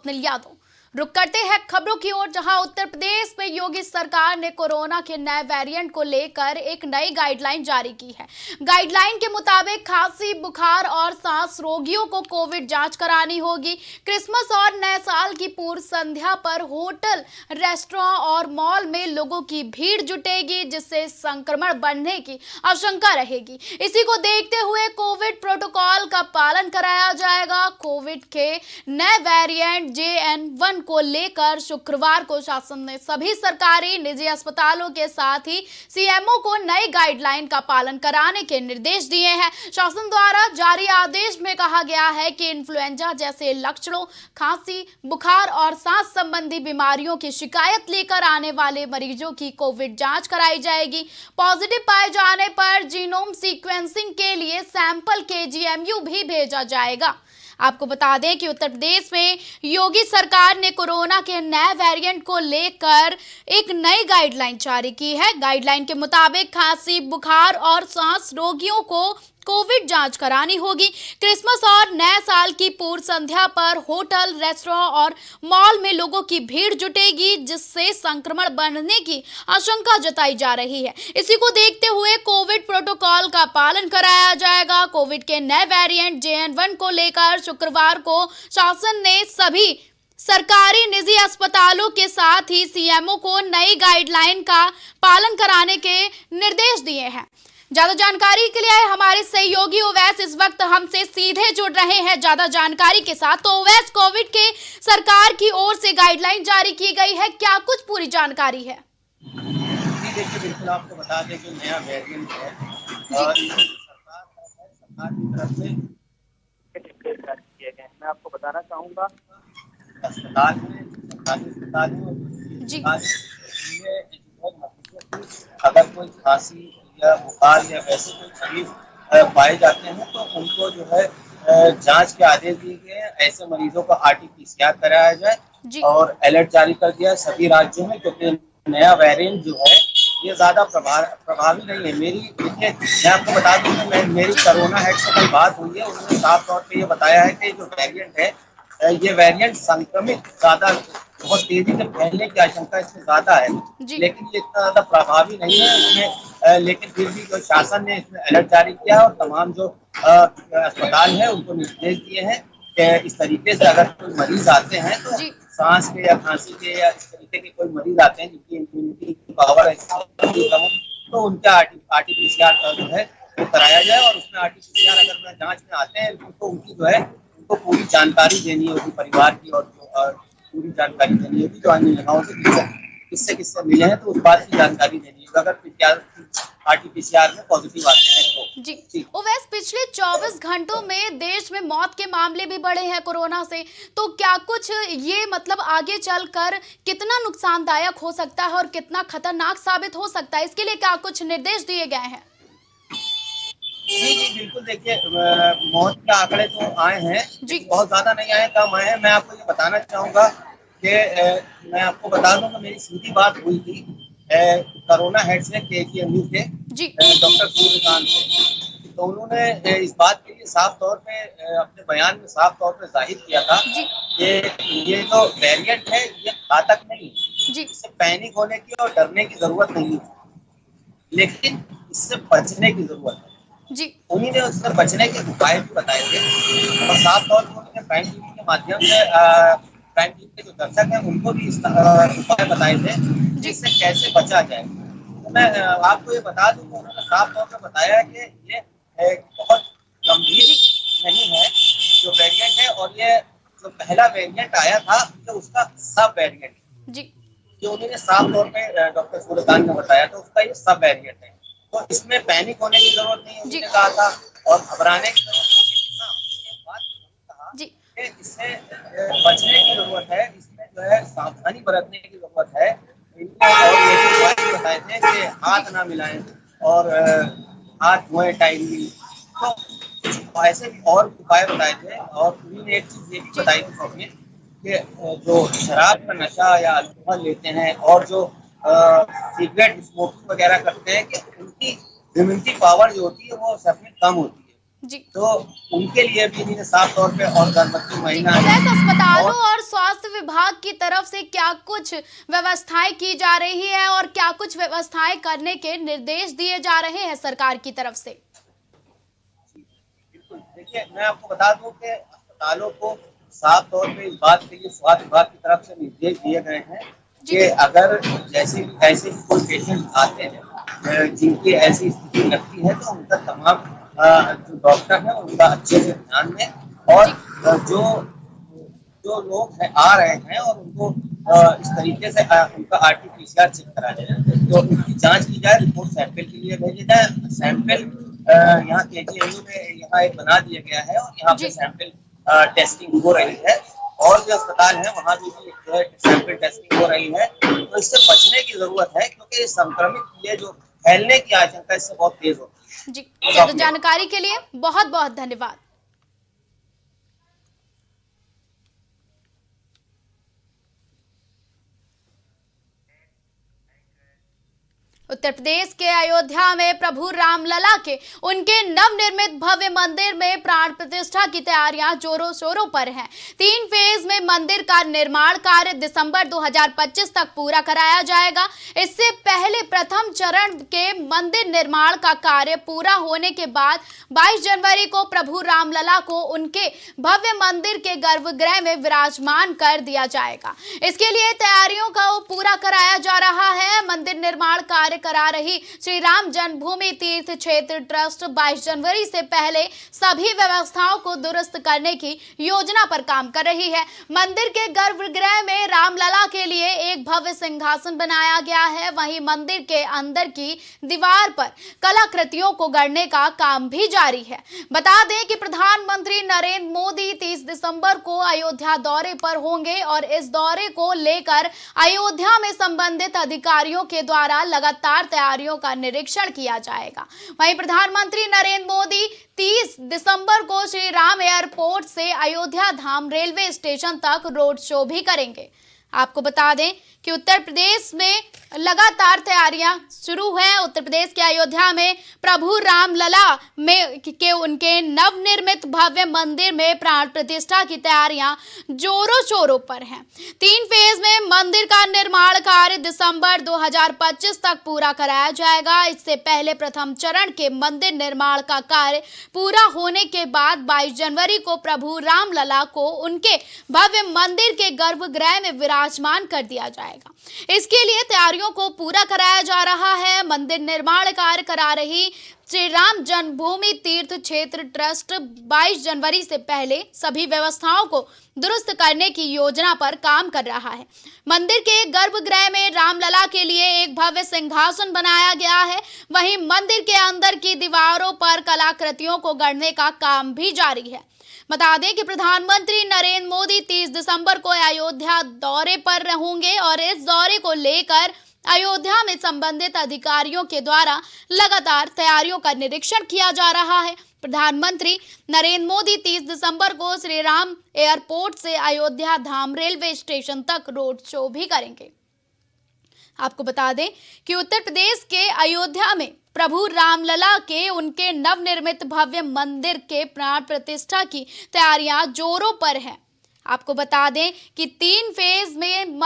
स्वप्निल यादव। रुक करते हैं खबरों की ओर, जहां उत्तर प्रदेश में योगी सरकार ने कोरोना के नए वेरिएंट को लेकर एक नई गाइडलाइन जारी की है। गाइडलाइन के मुताबिक खांसी, बुखार और सांस रोगियों को कोविड जांच करानी होगी। क्रिसमस और नए साल की पूर्व संध्या पर होटल, रेस्टोरेंट और मॉल में लोगों की भीड़ जुटेगी, जिससे संक्रमण बढ़ने की आशंका रहेगी। इसी को देखते हुए कोविड प्रोटोकॉल का पालन कराया जाएगा। कोविड के नए वेरिएंट JN1 को लेकर शुक्रवार को शासन ने सभी सरकारी निजी अस्पतालों के साथ ही CMO को नई गाइडलाइन का पालन कराने के निर्देश दिए हैं। शासन द्वारा जारी आदेश में कहा गया है कि इन्फ्लुएंजा जैसे लक्षणों, खांसी, बुखार और सांस संबंधी बीमारियों की शिकायत लेकर आने वाले मरीजों की कोविड जांच कराई जाएगी। पॉजिटिव पाए जाने पर जीनोम सीक्वेंसिंग के लिए सैंपल KGMU भी भेजा जाएगा। आपको बता दें कि उत्तर प्रदेश में योगी सरकार ने कोरोना के नए वेरिएंट को लेकर एक नई गाइडलाइन जारी की है। गाइडलाइन के मुताबिक खांसी, बुखार और सांस रोगियों को कोविड जांच करानी होगी। क्रिसमस और नए साल की पूर्व संध्या पर होटल, रेस्टोरेंट और मॉल में लोगों की भीड़ जुटेगी, जिससे संक्रमण बढ़ने की आशंका जताई जा रही है। इसी को देखते हुए कोविड प्रोटोकॉल का पालन कराया जाएगा। कोविड के नए वेरिएंट JN1 को लेकर शुक्रवार को शासन ने सभी सरकारी निजी अस्पतालों के साथ ही CMO को नई गाइडलाइन का पालन कराने के निर्देश दिए हैं। ज्यादा जानकारी के लिए हमारे सहयोगी ओवैस इस वक्त हमसे सीधे जुड़ रहे हैं ज्यादा जानकारी के साथ। तो ओवैस, कोविड के सरकार की ओर से गाइडलाइन जारी की गई है, क्या कुछ पूरी जानकारी है? देखिए, बिल्कुल आपको बता दें कि नया वेरिएंट है और सरकार की तरफ से निर्देश जारी किए गए हैं। मैं आपको बताना चाहूँगा, अस्पताल में, सरकारी अस्पताल में अगर कोई खांसी या बुखार या वैसे कोई मरीज पाए जाते हैं तो उनको जो है जांच के आदेश दिए गए हैं। ऐसे मरीजों को RT-PCR कराया जाए और अलर्ट जारी कर दिया है सभी राज्यों में, क्योंकि नया वेरिएंट जो है ये ज्यादा प्रभावी नहीं है। देखिए, मैं आपको बता दूं कि मेरी कोरोना हेड से कल बात हुई है, उन्होंने साफ तौर पे ये बताया है कि जो वेरिएंट है ये वेरिएंट संक्रमित ज्यादा बहुत तेजी से फैलने की आशंका इसमें ज्यादा है, लेकिन ये इतना ज्यादा प्रभावी नहीं है इसमें। लेकिन फिर भी जो शासन ने इसमें अलर्ट जारी किया और तमाम जो अस्पताल है उनको निर्देश दिए हैं कि इस तरीके से अगर कोई मरीज आते हैं तो सांस के या खांसी के या इस तरीके के कोई मरीज आते हैं जिनकी इम्यूनिटी पावर है कम, तो उनका RT-PCR जो है वो कराया जाए और उसमें RT-PCR अगर जांच में आते हैं तो उनकी जो है उनको पूरी जानकारी देनी होगी परिवार की और पूरी जानकारी देनी होगी जो अन्य जगहों से किससे किससे मिले हैं तो उस बात की जानकारी देनी होगी अगर RT-PCR में पॉजिटिव आते हैं तो। जी ओवैस, पिछले 24 घंटों में देश में मौत के मामले भी बढ़े हैं कोरोना से, तो क्या कुछ ये मतलब आगे चलकर कितना नुकसानदायक हो सकता है और कितना खतरनाक साबित हो सकता है, इसके लिए क्या कुछ निर्देश दिए गए हैं? जी बिल्कुल। देखिए, मौत के आंकड़े तो आए हैं, बहुत ज्यादा नहीं आए, कम आए हैं। मैं आपको ये बताना चाहूंगा कि मैं आपको बता दूं कि मेरी सीधी बात हुई थी कोरोना हेड से KGMU के डॉक्टर सूर्यकांत से, तो उन्होंने इस बात के लिए साफ तौर पे अपने बयान में साफ तौर पे जाहिर किया था कि ये जो वेरिएंट है ये घातक नहीं है, इससे पैनिक होने की और डरने की जरूरत नहीं है, लेकिन इससे बचने की जरूरत है। उन्हीं ने उससे बचने के उपाय भी बताए थे और साफ तौर पर उन्होंने प्राइम टीवी के माध्यम से प्राइम टीवी के जो दर्शक हैं उनको भी इस उपाय बताए थे जिससे कैसे बचा जाए। तो मैं आपको ये बता दूं, उन्होंने साफ तौर पर बताया है कि ये बहुत गंभीर नहीं है जो वेरिएंट है, और ये जो पहला वेरिएंट आया था तो उसका सब वेरिएंट जो उन्होंने साफ तौर पे डॉक्टर सूर्यकांत ने बताया था उसका ये सब वेरिएंट है, तो इसमें पैनिक होने की जरूरत नहीं है उन्होंने कहा था और घबराने की जरूरत नहीं है। इससे बचने की जरूरत है, इसमें जो है सावधानी बरतने की जरूरत है। और ये भी बताए थे कि हाथ ना मिलाएं और हाथ धोएं टाइमली, तो ऐसे भी और उपाय बताए थे। और उन्होंने एक चीज ये भी बताई थी कि जो शराब का नशा या अल्कोहल लेते हैं और जो सिगरेट स्मोकिंग वगैरह करते हैं कि उनकी इम्यूनिटी पावर जो होती है वो सच में कम होती है, जी। तो उनके लिए भी इन्हें साफ तौर पे और गर्भवती महिला अस्पतालों और स्वास्थ्य विभाग की तरफ से क्या कुछ व्यवस्थाएं की जा रही है और क्या कुछ व्यवस्थाएं करने के निर्देश दिए जा रहे हैं सरकार की तरफ से? बिल्कुल, देखिए मैं आपको बता दूं कि अस्पतालों को साफ तौर पे इस बात के लिए स्वास्थ्य विभाग की तरफ से निर्देश दिए गए हैं कि अगर जैसे ऐसे कोई पेशेंट आते हैं जिनकी ऐसी स्थिति लगती है तो उनका तमाम जो डॉक्टर है उनका अच्छे से ध्यान दें और जो जो लोग हैं आ रहे हैं और उनको इस तरीके से उनका आरटीपीसीआर चेक करा जाए तो उनकी जांच की जाए, रिपोर्ट सैंपल के लिए भेजी जाए। सैंपल यहाँ केजीएमयू में यहाँ एक बना दिया गया है और यहाँ पे सैंपल टेस्टिंग हो रही है और जो अस्पताल है वहाँ भी जो है सैंपल टेस्टिंग हो रही है। तो इससे बचने की जरूरत है क्योंकि संक्रमित ये जो फैलने की आशंका इससे बहुत तेज होती है। जी, जानकारी के लिए बहुत बहुत धन्यवाद। उत्तर प्रदेश के अयोध्या में प्रभु रामलला के उनके नवनिर्मित भव्य मंदिर में प्राण प्रतिष्ठा की तैयारियां जोरों शोरों पर हैं। 3 फेज में मंदिर का निर्माण कार्य दिसंबर 2025 तक पूरा कराया जाएगा। इससे पहले प्रथम चरण के मंदिर निर्माण का कार्य पूरा होने के बाद 22 जनवरी को प्रभु रामलला को उनके भव्य मंदिर के गर्भगृह में विराजमान कर दिया जाएगा। इसके लिए तैयारियों का पूरा कराया जा रहा है। मंदिर निर्माण कार्य करा रही श्री राम जन्मभूमि तीर्थ क्षेत्र ट्रस्ट 22 जनवरी से पहले सभी व्यवस्थाओं को दुरुस्त करने की योजना पर काम कर रही है। मंदिर के गर्भगृह में रामलला के लिए एक भव्य सिंहासन बनाया गया है। वहीं मंदिर के अंदर की दीवार पर कलाकृतियों को गढ़ने का काम भी जारी है। बता दें कि प्रधानमंत्री नरेंद्र मोदी 30 दिसंबर को अयोध्या दौरे पर होंगे और इस दौरे को लेकर अयोध्या में संबंधित अधिकारियों के द्वारा लगातार तैयारियों का निरीक्षण किया जाएगा। वहीं प्रधानमंत्री नरेंद्र मोदी 30 दिसंबर को श्री राम एयरपोर्ट से अयोध्या धाम रेलवे स्टेशन तक रोड शो भी करेंगे। आपको बता दें कि उत्तर प्रदेश में लगातार तैयारियां शुरू हैं। उत्तर प्रदेश के अयोध्या में प्रभु रामलला में के उनके नवनिर्मित भव्य मंदिर में प्राण प्रतिष्ठा की तैयारियां जोरों शोरों पर हैं। 3 फेज में मंदिर का निर्माण कार्य दिसंबर 2025 तक पूरा कराया जाएगा। इससे पहले प्रथम चरण के मंदिर निर्माण का कार्य पूरा होने के बाद 22 जनवरी को प्रभु रामलला को उनके भव्य मंदिर के गर्भगृह में विराजमान कर दिया जाएगा। इसके लिए तैयारियों को पूरा कराया जा रहा है। मंदिर निर्माण कार्य करा रही श्री राम जन्मभूमि तीर्थ क्षेत्र ट्रस्ट 22 जनवरी से पहले सभी व्यवस्थाओं को दुरुस्त करने की योजना पर काम कर रहा है। मंदिर के गर्भगृह में रामलला के लिए एक भव्य सिंहासन बनाया गया है। वहीं मंदिर के अंदर की दीवारों पर कलाकृतियों को गढ़ने का काम भी जारी है। बता दें कि प्रधानमंत्री नरेंद्र मोदी 30 दिसंबर को अयोध्या दौरे पर रहेंगे और इस दौरे को लेकर अयोध्या में संबंधित अधिकारियों के द्वारा लगातार तैयारियों का निरीक्षण किया जा रहा है। प्रधानमंत्री नरेंद्र मोदी 30 दिसंबर को श्री राम एयरपोर्ट से अयोध्या धाम रेलवे स्टेशन तक रोड शो भी करेंगे। आपको बता दें कि उत्तर प्रदेश के अयोध्या में प्रभु रामलला के उनके नवनिर्मित भव्य मंदिर के प्राण प्रतिष्ठा की तैयारियां जोरों पर हैं। आपको बता दें कि 3 फेज में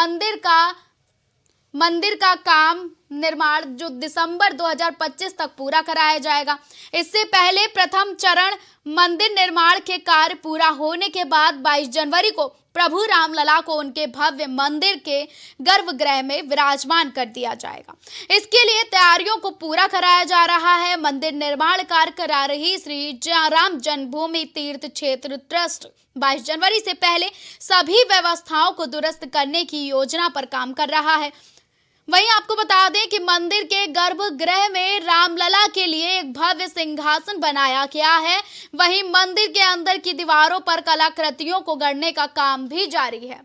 मंदिर का काम निर्माण जो दिसंबर 2025 तक पूरा कराया जाएगा। इससे पहले प्रथम चरण मंदिर निर्माण के कार्य पूरा होने के बाद 22 जनवरी को प्रभु रामलला को उनके भव्य मंदिर के गर्भगृह में विराजमान कर दिया जाएगा। इसके लिए तैयारियों को पूरा कराया जा रहा है। मंदिर निर्माण कार्य करा रही श्री राम जन्मभूमि तीर्थ क्षेत्र ट्रस्ट 22 जनवरी से पहले सभी व्यवस्थाओं को दुरुस्त करने की योजना पर काम कर रहा है। वहीं आपको बता दें कि मंदिर के गर्भगृह में रामलला के लिए एक भव्य सिंहासन बनाया गया है। वहीं मंदिर के अंदर की दीवारों पर कलाकृतियों को गढ़ने का काम भी जारी है।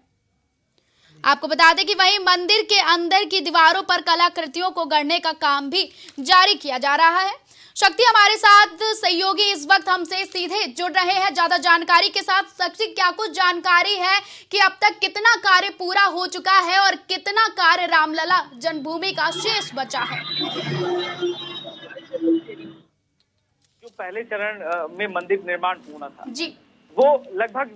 आपको बता दें कि वहीं मंदिर के अंदर की दीवारों पर कलाकृतियों को गढ़ने का काम भी जारी किया जा रहा है। शक्ति हमारे साथ सहयोगी इस वक्त हमसे सीधे जुड़ रहे हैं ज्यादा जानकारी के साथ। शक्ति, क्या कुछ जानकारी है कि अब तक कितना कार्य पूरा हो चुका है और कितना कार्य रामलला जन्मभूमि का शेष बचा है? जो पहले चरण में मंदिर निर्माण होना था जी वो लगभग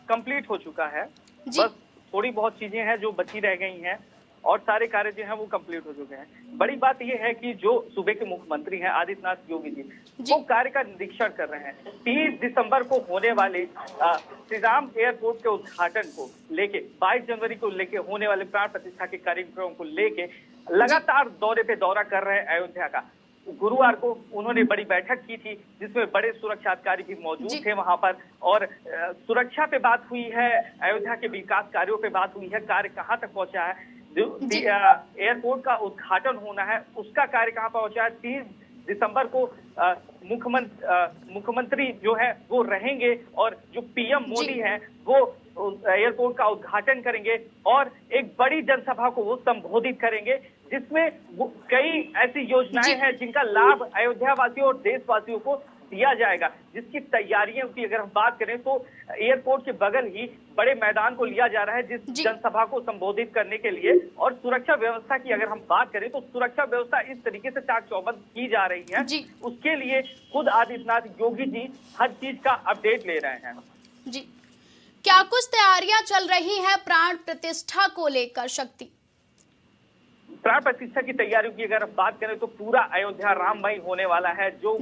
कंप्लीट हो चुका है। जी बस थोड़ी बहुत चीजें हैं जो बची रह गई हैं और सारे कार्य जो हैं वो कंप्लीट हो चुके हैं। बड़ी बात यह है कि जो सूबे के मुख्यमंत्री हैं आदित्यनाथ योगी जी वो कार्य का निरीक्षण कर रहे हैं। 30 दिसंबर को होने वाले श्री राम एयरपोर्ट के उद्घाटन को लेके 22 जनवरी को लेके होने वाले प्राण प्रतिष्ठा के कार्यक्रम को लेके लगातार दौरे पे दौरा कर रहे हैं अयोध्या का। गुरुवार को उन्होंने बड़ी बैठक की थी जिसमें बड़े सुरक्षा अधिकारी भी मौजूद थे वहां पर और सुरक्षा पे बात हुई है, अयोध्या के विकास कार्यों पे बात हुई है, कार्य कहां तक पहुंचा है, जो एयरपोर्ट का उद्घाटन होना है उसका कार्य कहां पहुंचा है। 30 दिसंबर को मुख्यमंत्री जो है वो रहेंगे और जो पीएम मोदी है वो एयरपोर्ट का उद्घाटन करेंगे और एक बड़ी जनसभा को वो संबोधित करेंगे जिसमें कई ऐसी योजनाएं हैं जिनका लाभ अयोध्या वासियों और देशवासियों को दिया जाएगा। जिसकी तैयारियों की अगर हम बात करें तो एयरपोर्ट के बगल ही बड़े मैदान को लिया जा रहा है जिस जनसभा को संबोधित करने के लिए। और सुरक्षा व्यवस्था की अगर हम बात करें तो सुरक्षा व्यवस्था इस तरीके से चाक चौबंद की जा रही है उसके लिए खुद आदित्यनाथ योगी जी हर चीज का अपडेट ले रहे हैं। जी, क्या कुछ तैयारियां चल रही है प्राण प्रतिष्ठा को लेकर? शक्ति, प्राण प्रतिष्ठा की तैयारियों की अगर बात करें तो पूरा अयोध्या राममय होने वाला है। जो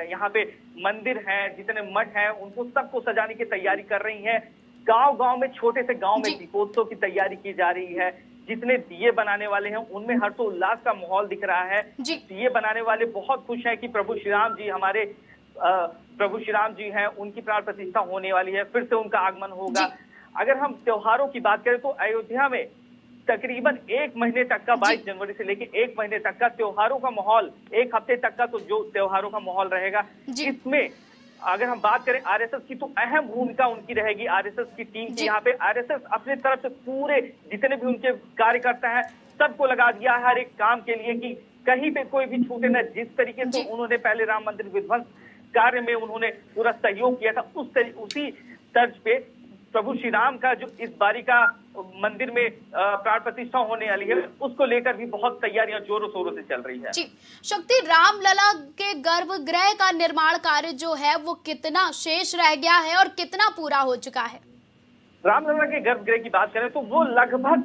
यहाँ पे मंदिर हैं, जितने मठ हैं, उनको सबको सजाने की तैयारी कर रही हैं। गांव-गांव में, छोटे से गांव में दीपोत्सव की तैयारी की जा रही है। जितने दिए बनाने वाले हैं उनमें हर्षोल्लास का माहौल दिख रहा है। दिए बनाने वाले बहुत खुश हैं कि प्रभु श्री राम जी हमारे प्रभु श्री राम जी हैं, उनकी प्राण प्रतिष्ठा होने वाली है, फिर से उनका आगमन होगा। अगर हम त्योहारों की बात करें तो अयोध्या में तकरीबन 1 महीने तक का 22 जनवरी से लेकर 1 महीने तक का त्योहारों का माहौल, 1 हफ्ते तक का तो जो त्योहारों का माहौल रहेगा। इसमें अगर हम बात करें आरएसएस की तो अहम भूमिका उनकी रहेगी। आरएसएस की टीम की यहाँ पे आरएसएस अपने तरफ से पूरे जितने भी उनके कार्यकर्ता हैं सबको लगा दिया है हर एक काम के लिए कि कहीं पे कोई भी छूटे न। जिस तरीके से उन्होंने पहले राम मंदिर विध्वंस कार्य में उन्होंने पूरा सहयोग किया था उसी तर्ज पे प्रभु श्री राम का जो इस बारी का मंदिर में प्राण प्रतिष्ठा होने वाली है उसको लेकर भी बहुत तैयारियां जोरों शोरों से चल रही है। जी, शक्ति, रामलला के गर्भगृह का निर्माण कार्य जो है वो कितना शेष रह गया है और कितना पूरा हो चुका है? रामलला के गर्भगृह की बात करें तो वो लगभग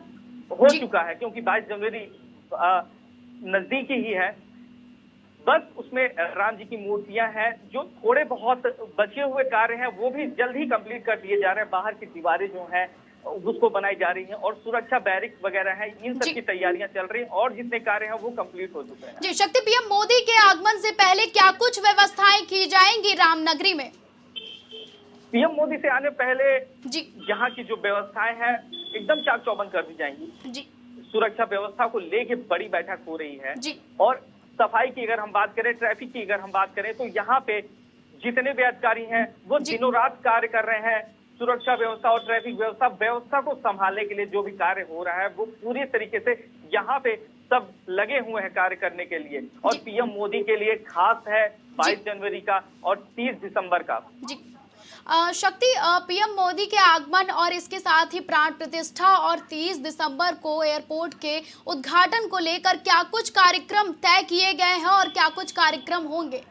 हो चुका है क्योंकि 22 जनवरी नजदीकी ही है। बस उसमें राम जी की मूर्तियां हैं, जो थोड़े बहुत बचे हुए कार्य हैं वो भी जल्द ही कंप्लीट कर दिए जा रहे हैं। बाहर की दीवारें जो हैं उसको बनाई जा रही हैं और सुरक्षा बैरिक्स वगैरह हैं, इन सब की तैयारियां चल रही हैं और जितने कार्य हैं वो कंप्लीट हो चुके हैं। जी, शक्ति, पीएम मोदी के आगमन से पहले क्या कुछ व्यवस्थाएं की जाएंगी रामनगरी में? पीएम मोदी से आने पहले यहाँ की जो व्यवस्थाएं हैं एकदम चाक चौबंद कर दी जाएंगी। सुरक्षा व्यवस्था को लेके बड़ी बैठक हो रही है और सफाई की अगर हम बात करें, ट्रैफिक की अगर हम बात करें तो यहाँ पे जितने भी अधिकारी हैं वो दिनों रात कार्य कर रहे हैं। सुरक्षा व्यवस्था और ट्रैफिक व्यवस्था को संभालने के लिए जो भी कार्य हो रहा है वो पूरी तरीके से यहाँ पे सब लगे हुए हैं कार्य करने के लिए। और पीएम मोदी के लिए खास है 22 जनवरी का और 30 दिसंबर का। शक्ति, पीएम मोदी के आगमन और इसके साथ ही प्राण प्रतिष्ठा और 30 दिसंबर को एयरपोर्ट के उद्घाटन को लेकर क्या कुछ कार्यक्रम तय किए गए हैं और क्या कुछ कार्यक्रम होंगे?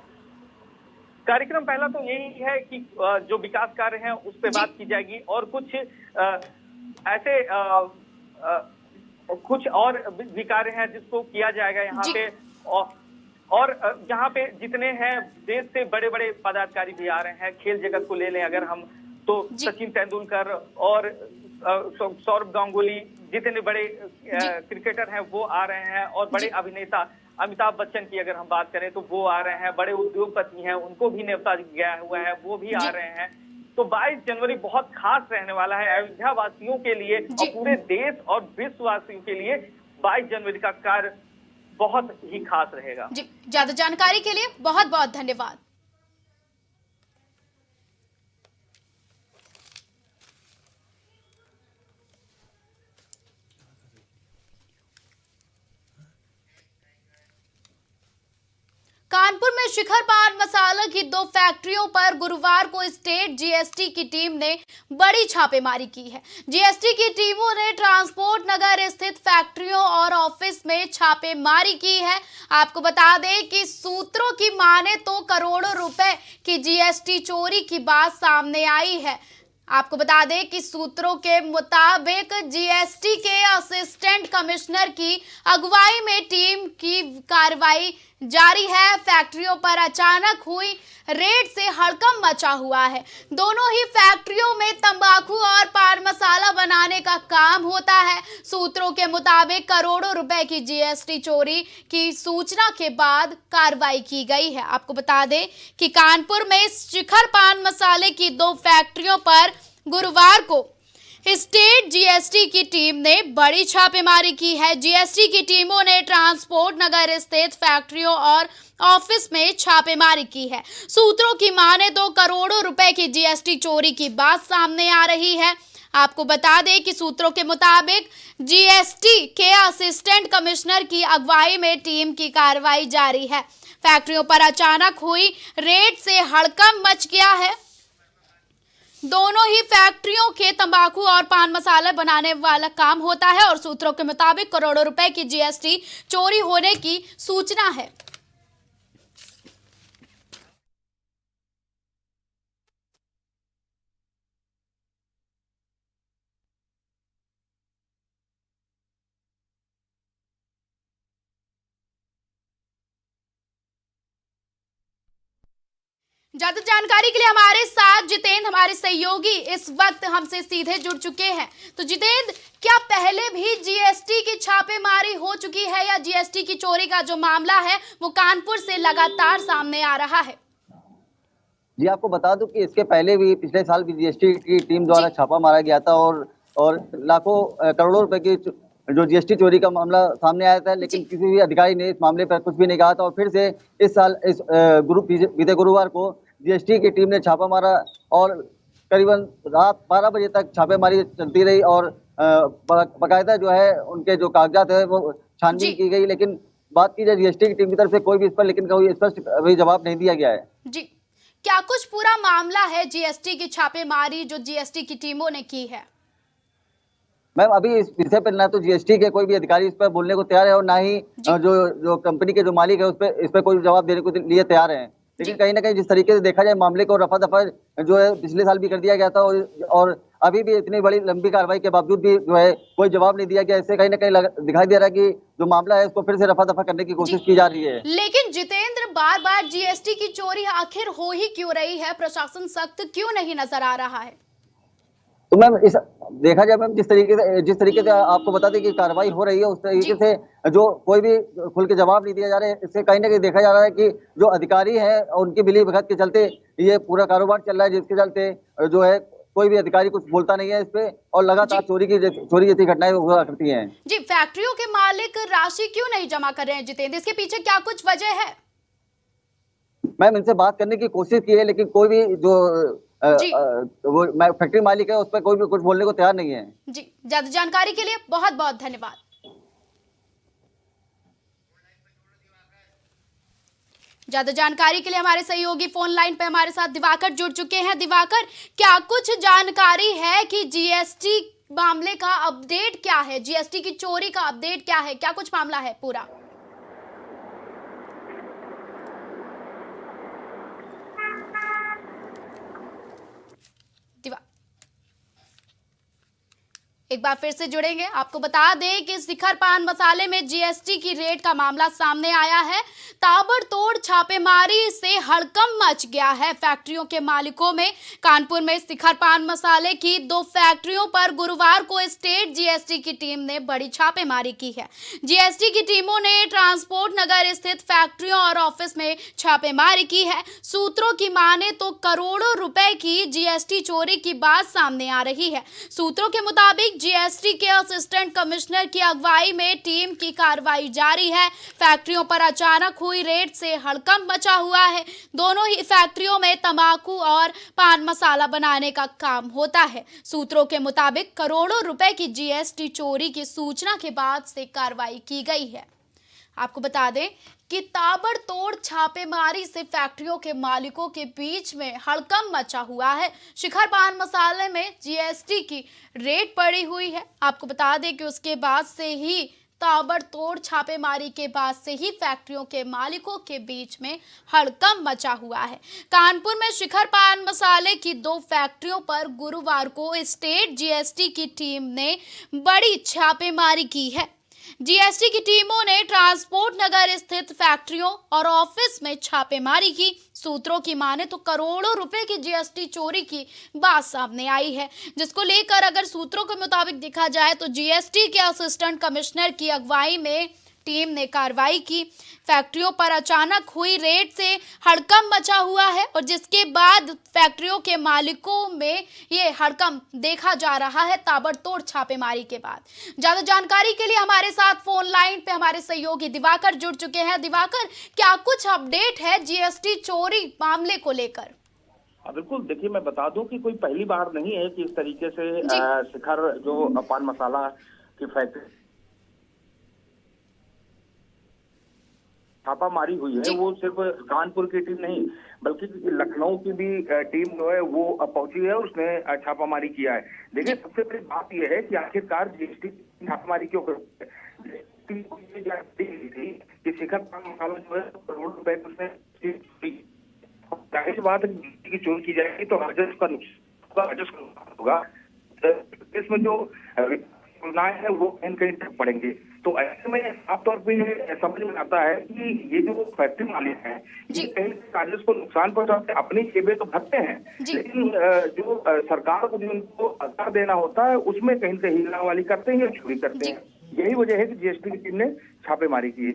कार्यक्रम पहला तो यही है कि जो विकास कार्य हैं उस पर बात की जाएगी और कुछ ऐसे कुछ और भी कार्य हैं जिसको किया जाएगा यहाँ पे। और यहाँ पे जितने हैं देश से बड़े बड़े पदाधिकारी भी आ रहे हैं। खेल जगत को ले लें अगर हम तो सचिन तेंदुलकर और सौरभ गांगुली जितने बड़े क्रिकेटर हैं वो आ रहे हैं और बड़े अभिनेता अमिताभ बच्चन की अगर हम बात करें तो वो आ रहे हैं। बड़े उद्योगपति हैं उनको भी न्योता गया हुआ है, वो भी आ रहे हैं। तो 22 जनवरी बहुत खास रहने वाला है अयोध्या वासियों के लिए और पूरे देश और विश्ववासियों के लिए 22 जनवरी का कार्य बहुत ही खास रहेगा। जी, ज्यादा जानकारी के लिए बहुत बहुत धन्यवाद। कानपुर में शिखर पान मसाला की 2 फैक्ट्रियों पर गुरुवार को स्टेट जीएसटी की टीम ने बड़ी छापेमारी की है। जीएसटी की टीमों ने ट्रांसपोर्ट नगर स्थित फैक्ट्रियों और ऑफिस में छापेमारी की है। आपको बता दें कि सूत्रों की माने तो करोड़ों रुपए की जीएसटी चोरी की बात सामने आई है। आपको बता दें कि सूत्रों के मुताबिक जीएसटी के असिस्टेंट कमिश्नर की अगुवाई में टीम की कार्रवाई जारी है। फैक्ट्रियों पर अचानक हुई रेड से हड़कंप मचा हुआ है। दोनों ही फैक्ट्रियों में तंबाकू और पान मसाला बनाने का काम होता है। सूत्रों के मुताबिक करोड़ों रुपए की जीएसटी चोरी की सूचना के बाद कार्रवाई की गई है। आपको बता दें कि कानपुर में शिखर पान मसाले की 2 फैक्ट्रियों पर गुरुवार को स्टेट जीएसटी की टीम ने बड़ी छापेमारी की है। जीएसटी की टीमों ने ट्रांसपोर्ट नगर स्थित फैक्ट्रियों और ऑफिस में छापेमारी की है। सूत्रों की माने तो करोड़ों रुपए की जीएसटी चोरी की बात सामने आ रही है। आपको बता दें कि सूत्रों के मुताबिक जीएसटी के असिस्टेंट कमिश्नर की अगुवाई में टीम की कार्रवाई जारी है। फैक्ट्रियों पर अचानक हुई रेड से हड़कंप मच गया है। दोनों ही फैक्ट्रियों के तंबाकू और पान मसाला बनाने वाला काम होता है और सूत्रों के मुताबिक करोड़ों रुपए की जीएसटी चोरी होने की सूचना है। ज्यादा जानकारी के लिए हमारे साथ जितेंद्र, हमारे सहयोगी इस वक्त हमसे सीधे जुड़ चुके हैं। तो जितेंद्र, क्या पहले भी जीएसटी की छापेमारी हो चुकी है या जीएसटी की चोरी का जो मामला है वो कानपुर से लगातार सामने आ रहा है? जी, आपको बता दूं कि इसके पहले भी पिछले साल भी जीएसटी की टीम द्वारा छापा मारा गया था और लाखों करोड़ों रुपए की जो जीएसटी चोरी का मामला सामने आया था, लेकिन किसी भी अधिकारी ने इस मामले पर कुछ भी नहीं कहा था। और फिर से इस साल बीते गुरुवार को जीएसटी की टीम ने छापा मारा और करीबन रात 12 बजे तक छापेमारी चलती रही और बाकायदा जो है उनके जो कागजात है वो छानबीन की गई। लेकिन बात की जाए जीएसटी की टीम की तरफ से कोई भी इस पर लेकिन कोई स्पष्ट अभी जवाब नहीं दिया गया है। जी, क्या कुछ पूरा मामला है जीएसटी की छापेमारी जो जीएसटी की टीमों ने की है? मैम, अभी इस विषय पर ना तो जीएसटी के कोई भी अधिकारी इस पर बोलने को तैयार है और ना ही जो कंपनी के जो मालिक है इस पर कोई जवाब देने को लिए तैयार है। लेकिन कहीं ना कहीं जिस तरीके से देखा जाए मामले को रफा दफा जो है पिछले साल भी कर दिया गया था और अभी भी इतनी बड़ी लंबी कार्रवाई के बावजूद भी जो है कोई जवाब नहीं दिया गया। इससे कहीं ना कहीं दिखाई दे रहा है कि जो मामला है उसको फिर से रफा दफा करने की कोशिश की जा रही है। लेकिन जितेंद्र, बार बार जीएसटी की चोरी आखिर हो ही क्यों रही है? प्रशासन सख्त क्यों नहीं नजर आ रहा है? तो मैम, इस देखा जाए मैम जिस तरीके से आपको बता दें कि कार्रवाई हो रही है उस तरीके से जो कोई भी खुल के जवाब नहीं दिया जा रहा है। इससे कहीं ना कहीं देखा जा रहा है कि जो अधिकारी हैं उनकी मिली भगत के चलते ये पूरा कारोबार चल रहा है, जिसके चलते जो है कोई भी अधिकारी कुछ बोलता नहीं है इस पे और लगातार चोरी जैसी घटनाएं हुआ करती हैं। जी, फैक्ट्रियों के मालिक राशि क्यों नहीं जमा कर रहे हैं जितेंद्र? इसके पीछे क्या कुछ वजह है? मैम, इनसे बात करने की कोशिश की है लेकिन कोई भी जो वो फैक्ट्री मालिक है उस पर कोई भी कुछ बोलने को तैयार नहीं है। जी, ज्यादा जानकारी के लिए बहुत बहुत धन्यवाद। ज्यादा जानकारी के लिए हमारे सहयोगी फोन लाइन पे हमारे साथ दिवाकर जुड़ चुके हैं। दिवाकर, क्या कुछ जानकारी है कि जीएसटी मामले का अपडेट क्या है? जीएसटी की चोरी का अपडेट क्या है? क्या कुछ मामला है पूरा? एक बार फिर से जुड़ेंगे। आपको बता दें कि शिखर पान मसाले में जीएसटी की रेड का मामला सामने आया है। ताबड़तोड़ छापेमारी से हड़कंप मच गया है फैक्ट्रियों के मालिकों में। कानपुर में शिखर पान मसाले की 2 फैक्ट्रियों पर गुरुवार को स्टेट जीएसटी की टीम ने बड़ी छापेमारी की है। जीएसटी की टीमों ने ट्रांसपोर्ट नगर स्थित फैक्ट्रियों और ऑफिस में छापेमारी की है। सूत्रों की माने तो करोड़ों रुपए की जीएसटी चोरी की बात सामने आ रही है। सूत्रों के मुताबिक जीएसटी के असिस्टेंट कमिश्नर की अगुवाई में टीम की कार्रवाई जारी है। फैक्ट्रियों पर अचानक हुई रेड से हड़कंप मचा हुआ है। दोनों ही फैक्ट्रियों में तंबाकू और पान मसाला बनाने का काम होता है। सूत्रों के मुताबिक करोड़ों रुपए की जीएसटी चोरी की सूचना के बाद से कार्रवाई की गई है। आपको बता दें कि ताबड़तोड़ छापेमारी से फैक्ट्रियों के मालिकों के बीच में हड़कंप मचा हुआ है। शिखर पान मसाले में जीएसटी की रेड पड़ी हुई है। आपको बता दें कि उसके बाद से ही ताबड़तोड़ छापेमारी के बाद से ही फैक्ट्रियों के मालिकों के बीच में हड़कंप मचा हुआ है। कानपुर में शिखर पान मसाले की 2 फैक्ट्रियों पर गुरुवार को स्टेट जीएसटी की टीम ने बड़ी छापेमारी की है। जीएसटी की टीमों ने ट्रांसपोर्ट नगर स्थित फैक्ट्रियों और ऑफिस में छापेमारी की। सूत्रों की माने तो करोड़ों रुपए की जीएसटी चोरी की बात सामने आई है, जिसको लेकर अगर सूत्रों के मुताबिक देखा जाए तो जीएसटी के असिस्टेंट कमिश्नर की अगुवाई में टीम ने कार्रवाई की। फैक्ट्रियों पर अचानक हुई रेड से हड़कंप मचा हुआ है और जिसके बाद फैक्ट्रियों के मालिकों में ये हड़कंप देखा जा रहा है ताबड़तोड़ छापेमारी के बाद। ज्यादा जानकारी के लिए हमारे साथ फोन लाइन पे हमारे सहयोगी दिवाकर जुड़ चुके हैं। दिवाकर, क्या कुछ अपडेट है जीएसटी चोरी मामले को लेकर? बिल्कुल, देखिए मैं बता दूं कि कोई पहली बार नहीं है कि इस तरीके से शिखर जो पान मसाला की फैक्ट्री छापामारी हुई है, वो सिर्फ कानपुर की टीम नहीं बल्कि लखनऊ की भी टीम जो है वो पहुंची है, उसने छापामारी किया है। देखिए सबसे बड़ी बात यह है कि आखिरकार जीएसटी छापामारी क्यों थी कि शिखर पान मसाला जो है करोड़ रुपए उसने जाहिर बात की चोरी की जाएगी तो राजस्व का नुकसान होगा। इसमें जो योजनाएं है वो कहीं कहीं तक पड़ेंगे। तो ऐसे में साफ तौर पे समझ में आता है कि ये जो फैक्ट्री मालिक हैं ये कहीं राजस्व को नुकसान पहुंचाते हैं, अपनी जेबें तो भरते हैं, लेकिन जो सरकार को जिनको आधार देना होता है उसमें कहीं कहीं हीरावाली करते हैं या चोरी करते हैं। यही वजह है कि जीएसटी की टीम ने छापेमारी की है।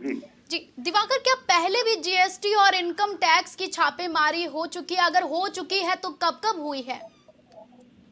जी दिवाकर, क्या पहले भी जीएसटी और इनकम टैक्स की छापेमारी हो चुकी है? अगर हो चुकी है तो कब कब हुई है?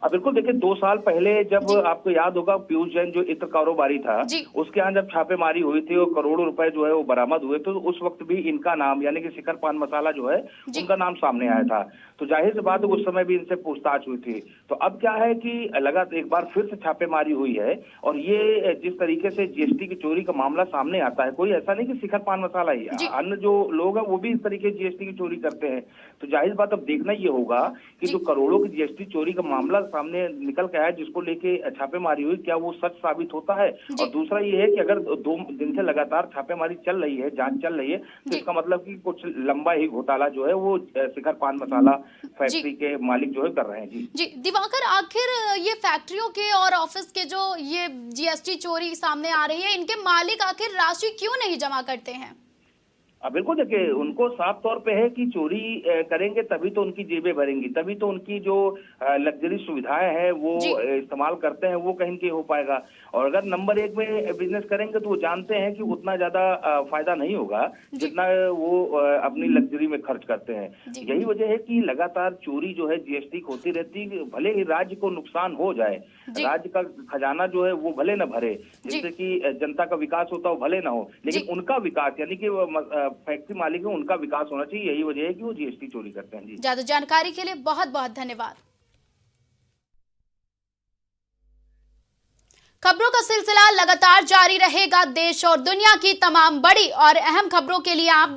बिल्कुल, देखिए 2 साल पहले जब आपको याद होगा पीयूष जैन जो इत्र कारोबारी था उसके यहाँ जब छापेमारी हुई थी और करोड़ों रुपए जो है वो बरामद हुए, तो उस वक्त भी इनका नाम यानी कि शिखर पान मसाला जो है उनका नाम सामने आया था। तो जाहिर सी बात है उस समय भी इनसे पूछताछ हुई थी। तो अब क्या है कि लगातार एक बार फिर से छापेमारी हुई है और ये जिस तरीके से जीएसटी की चोरी का मामला सामने आता है, कोई ऐसा नहीं कि शिखर पान मसाला ही, अन्य जो लोग हैं वो भी इस तरीके जीएसटी की चोरी करते हैं। तो जाहिर बात अब देखना ये होगा कि जो करोड़ों की जीएसटी चोरी का मामला सामने निकल के आया जिसको लेके छापेमारी हुई, क्या वो सच साबित होता है? और दूसरा ये है कि अगर 2 दिन से लगातार छापेमारी चल रही है, जांच चल रही है, तो इसका मतलब कि कुछ लंबा ही घोटाला जो है वो शिखर पान मसाला फैक्ट्री के मालिक जो है कर रहे हैं। जी दिवाकर, आखिर ये फैक्ट्रियों के और ऑफिस के जो ये जीएसटी चोरी सामने आ रही है, इनके मालिक आखिर राशि क्यों नहीं जमा करते हैं? बिल्कुल, देखिए उनको साफ तौर पे है कि चोरी करेंगे तभी तो उनकी जेबें भरेंगी, तभी तो उनकी जो लग्जरी सुविधाएं हैं वो इस्तेमाल करते हैं, वो कहीं कहीं हो पाएगा। और अगर नंबर 1 में बिजनेस करेंगे तो वो जानते हैं कि उतना ज्यादा फायदा नहीं होगा जितना वो अपनी लग्जरी में खर्च करते हैं। यही वजह है कि लगातार चोरी जो है जीएसटी होती रहती है। भले ही राज्य को नुकसान हो जाए, राज्य का खजाना जो है वो भले न भरे, जिससे कि जनता का विकास होता हो भले ना हो, लेकिन उनका विकास यानी कि फैक्ट्री मालिक है उनका विकास होना चाहिए। यही वजह है कि वो जीएसटी चोरी करते हैं। जी ज्यादा जानकारी के लिए बहुत बहुत धन्यवाद। खबरों का सिलसिला लगातार जारी रहेगा। देश और दुनिया की तमाम बड़ी और अहम खबरों के लिए आप